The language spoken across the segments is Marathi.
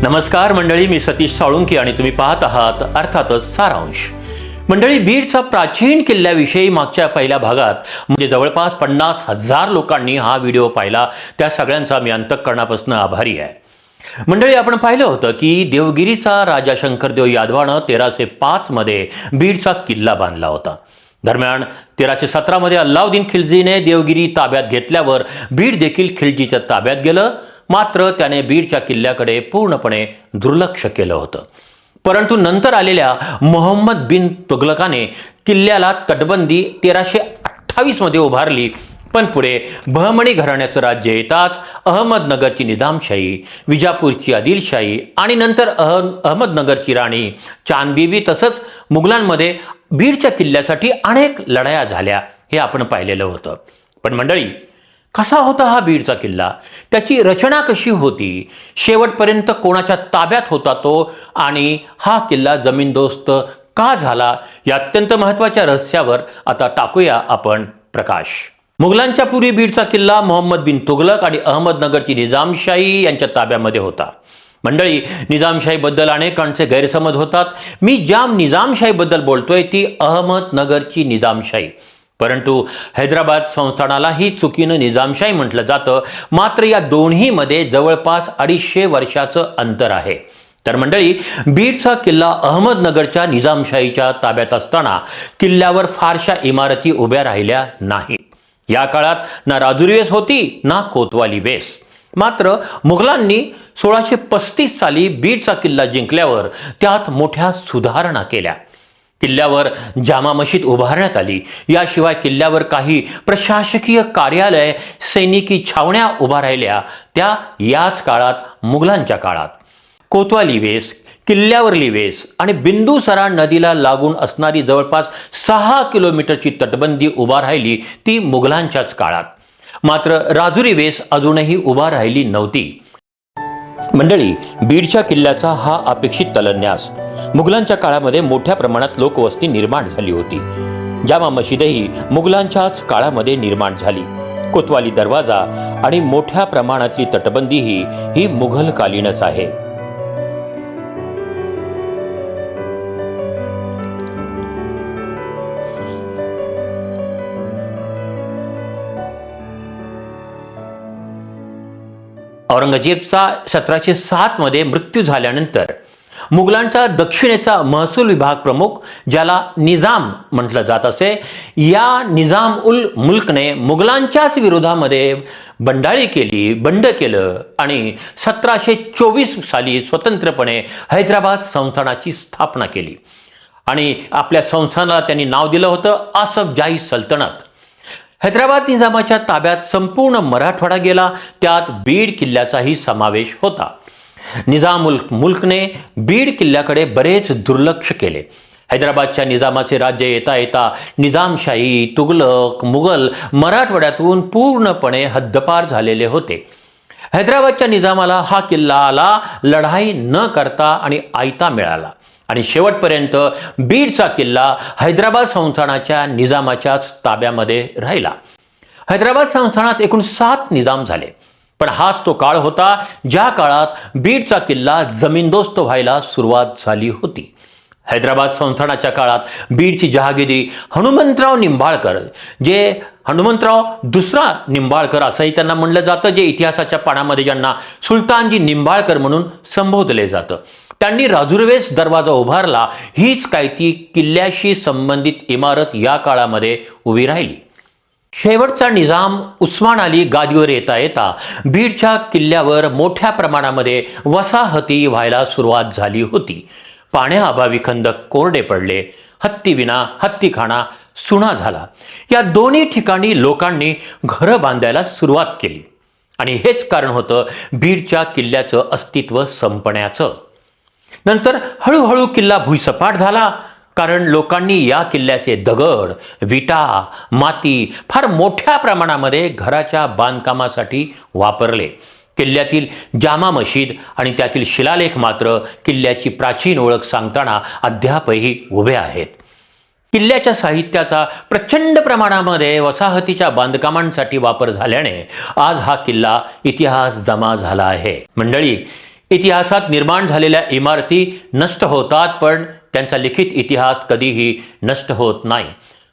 नमस्कार मंडळी, मी सतीश साळुंके आणि तुम्ही पाहत आहात अर्थातच सारांश. मंडळी, बीडचा प्राचीन किल्ल्याविषयी मागच्या पहिल्या भागात म्हणजे जवळपास 50,000 लोकांनी हा व्हिडिओ पाहिला. त्या सगळ्यांचा मी अंतःकरणापासून आभारी आहे. मंडळी, आपण पाहिलं होतं की देवगिरीचा राजा शंकरदेव यादवानं 1305 मध्ये बीडचा किल्ला बांधला होता. दरम्यान 1317 मध्ये अल्लाउद्दीन खिल्जीने देवगिरी ताब्यात घेतल्यावर बीड देखील खिल्जीच्या ताब्यात गेलं. मात्र त्याने बीडच्या किल्ल्याकडे पूर्णपणे दुर्लक्ष केलं होतं. परंतु नंतर आलेल्या मोहम्मद बिन तुघलकाने किल्ल्याला तटबंदी 1328 मध्ये उभारली. पण पुढे बहमणी घराण्याचं राज्य येताच अहमदनगरची निजामशाही, विजापूरची आदिलशाही आणि नंतर अहमदनगरची राणी चांदबीबी तसंच मुघलांमध्ये बीडच्या किल्ल्यासाठी अनेक लढाया झाल्या, हे आपण पाहिलेलं होतं. पण मंडळी, कसा होता हा बीडचा किल्ला? त्याची रचना कशी होती? शेवटपर्यंत कोणाच्या ताब्यात होता तो? आणि हा किल्ला जमीनदोस्त का झाला? या अत्यंत महत्त्वाच्या रहस्यावर आता टाकूया आपण प्रकाश. मुघलांच्या पूर्वी बीडचा किल्ला मोहम्मद बिन तुघलक आणि अहमदनगरची निजामशाही यांच्या ताब्यामध्ये होता. मंडळी, निजामशाहीबद्दल अनेकांचे गैरसमज होतात. मी ज्या निजामशाहीबद्दल बोलतोय ती अहमदनगरची निजामशाही. परंतु हैदराबाद संस्थानालाही चुकीनं निजामशाही म्हटलं जातं. मात्र या दोन्हीमध्ये जवळपास 250 वर्षाचं अंतर आहे. तर मंडळी, बीडचा किल्ला अहमदनगरच्या निजामशाहीच्या ताब्यात असताना किल्ल्यावर फारशा इमारती उभ्या राहिल्या नाहीत. या काळात ना राजुरी वेस होती ना कोतवाली वेस. मात्र मुघलांनी 1635 साली बीडचा किल्ला जिंकल्यावर त्यात मोठ्या सुधारणा केल्या. किल्ल्यावर जामा मशीद उभारण्यात आली. याशिवाय किल्ल्यावर काही प्रशासकीय कार्यालय, सैनिकी छावण्या उभा राहिल्या. त्या याच काळात मुघलांच्या काळात. कोतवाली वेस, किल्ल्यावरली वेस आणि बिंदुसरा नदीला लागून असणारी जवळपास 6 किलोमीटरची तटबंदी उभा राहिली ती मुघलांच्याच काळात. मात्र राजुरी वेस अजूनही उभा राहिली नव्हती. मंडळी, बीडच्या किल्ल्याचा हा अपेक्षित तलन्यास. मुघलांच्या काळामध्ये मोठ्या प्रमाणात लोकवस्ती निर्माण झाली होती. जामा मशिदही मुघलांच्याच काळामध्ये निर्माण झाली. कोतवाली दरवाजा आणि मोठ्या प्रमाणातली तटबंदी ही मुघलकालीनच आहे. औरंगजेबचा 1707 मध्ये मृत्यू झाल्यानंतर मुघलांचा दक्षिणेचा महसूल विभाग प्रमुख, ज्याला निजाम म्हटलं जात असे, या निजाम उल मुल्कने मुघलांच्याच विरोधामध्ये बंडाळी केली, बंड केलं आणि 1724 साली स्वतंत्रपणे हैदराबाद संस्थानाची स्थापना केली. आणि आपल्या संस्थानाला त्यांनी नाव दिलं होतं आसफजाही सल्तनत. हैदराबाद निजामाच्या ताब्यात संपूर्ण मराठवाडा गेला. त्यात बीड किल्ल्याचाही समावेश होता. निजाम उल मुल्कने बीड किल्ल्याकडे बरेच दुर्लक्ष केले. हैदराबादच्या निजामाचे राज्य येता येता निजामशाही, तुघलक, मुघल मराठवाड्यातून पूर्णपणे हद्दपार झालेले होते. हैदराबादच्या निजामाला हा किल्ला लढाई न करता आणि आयता मिळाला आणि शेवटपर्यंत बीडचा किल्ला हैदराबाद संस्थानाच्या निजामाच्याच ताब्यामध्ये राहिला. हैदराबाद संस्थानात एकूण 7 निजाम झाले. पण हाच तो काळ होता ज्या काळात बीडचा किल्ला जमीनदोस्त व्हायला सुरुवात झाली होती. हैदराबाद संस्थानाच्या काळात बीडची जहागिरी हनुमंतराव निंबाळकर, जे हनुमंतराव दुसरा निंबाळकर असंही त्यांना म्हणलं जातं, जे इतिहासाच्या पानामध्ये ज्यांना सुलतानजी निंबाळकर म्हणून संबोधले जातं, त्यांनी राजुरवेस दरवाजा उभारला. हीच काय ती किल्ल्याशी संबंधित इमारत या काळामध्ये उभी राहिली. शेवटचा निजाम उस्मान अली गादीवर येता येता बीडच्या किल्ल्यावर मोठ्या प्रमाणामध्ये वसाहती व्हायला सुरुवात झाली होती. पाण्याअभावी खंदक कोरडे पडले. हत्तीविना हत्तीखाना सुना झाला. या दोन्ही ठिकाणी लोकांनी घरं बांधायला सुरुवात केली आणि हेच कारण होतं बीडच्या किल्ल्याचं अस्तित्व संपण्याचं. नंतर हळूहळू किल्ला भुईसपाट झाला, कारण लोकांनी या किल्ल्याचे दगड, विटा, माती फार मोठ्या प्रमाणामध्ये घराच्या बांधकामासाठी वापरले. किल्ल्यातील जामा मशीद आणि त्यातील शिलालेख मात्र किल्ल्याची प्राचीन ओळख सांगताना अद्यापही उभे आहेत. किल्ल्याच्या साहित्याचा प्रचंड प्रमाणामध्ये वसाहतीच्या बांधकामांसाठी वापर झाल्याने आज हा किल्ला इतिहास जमा झाला आहे. मंडळी, इतिहासात निर्माण झालेल्या इमारती नष्ट होतात, पण त्यांचा लिखित इतिहास कधीही नष्ट होत नाही.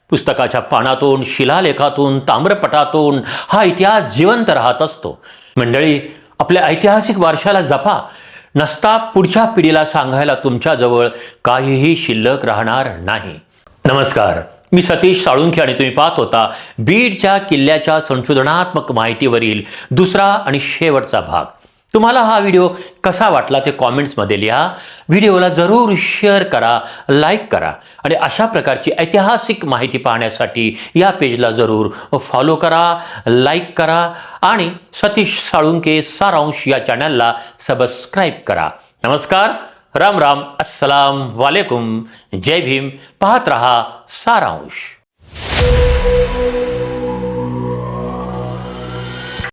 पुस्तकाच्या पानातून, शिलालेखातून, ताम्रपटातून हा इतिहास जिवंत राहत असतो. मंडळी, आपल्या ऐतिहासिक वारशाला जपा. नसता पुढच्या पिढीला सांगायला तुमच्याजवळ काहीही शिल्लक राहणार नाही. नमस्कार, मी सतीश साळुंखे आणि तुम्ही पाहत होता बीडच्या किल्ल्याच्या संशोधनात्मक माहितीवरील दुसरा आणि शेवटचा भाग. तुम्हाला हा व्हिडिओ कसा वाटला ते कॉमेंट्समध्ये लिहा. व्हिडिओला जरूर शेअर करा, लाईक करा आणि अशा प्रकारची ऐतिहासिक माहिती पाहण्यासाठी या पेजला जरूर फॉलो करा, लाईक करा आणि सतीश साळुंखे सारांश या चॅनलला सबस्क्राईब करा. नमस्कार, राम राम, अस्सलाम वालेकुम, जय भीम. पाहत रहा सारांश.